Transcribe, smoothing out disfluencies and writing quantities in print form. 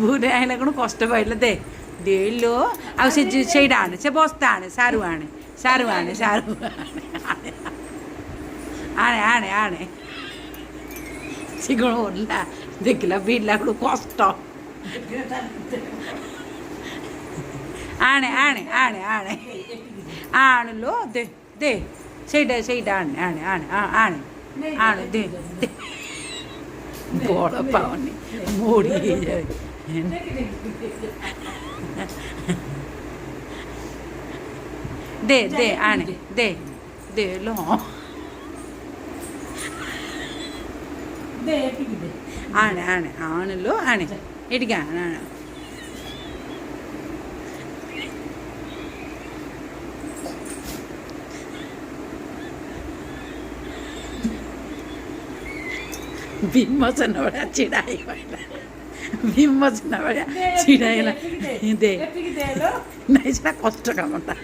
ଭୁରେ ଆଣିଲେ କ'ଣ କଷ୍ଟ ପାଇଲେ ଦେ ଦେଲୋ ଆଉ ସେ ସେଇଟା ଆଣେ ସେ ବସ୍ତା ଆଣେ ସାରୁ ଆଣେ ସାରୁ ଆଣେ ସାରୁ ଆଣେ ଆଣେ ଆଣେ ସେ କ'ଣ ଓଲା ଦେଖିଲା ପିଲା ବେଳୁ କଷ୍ଟ ଆଣେ ଆଣେ ଆଣେ ଆଣେ ଆଣେ ଲୋ ଦେ ଦେ ସେଇଟା ସେଇଟା ଆଣେ ଆଣେ ଆଣେ ଆଣେ ଆଣେ ଦେ ଦେ ବଳ ପାଉନି ମୋଡ଼ି ହେଇଯାଏ ଦେ ଦେ ଆଣେ ଦେ ଦେ ଲୋ ଆଣେ ଆଣେ ଆଣେ ଲୋ ଆଣେ ଏଠିକି ଆଣେ ଆଣେ ଭୀମସେନ ଭଳିଆ ଛିଡ଼ା ହେଇଗଲା ଭୀମସେନ ଭଳିଆ ଛିଡ଼ା ହେଇଗଲା ଦେ ନାଇଁ ସେଟା କଷ୍ଟ କାମଟା।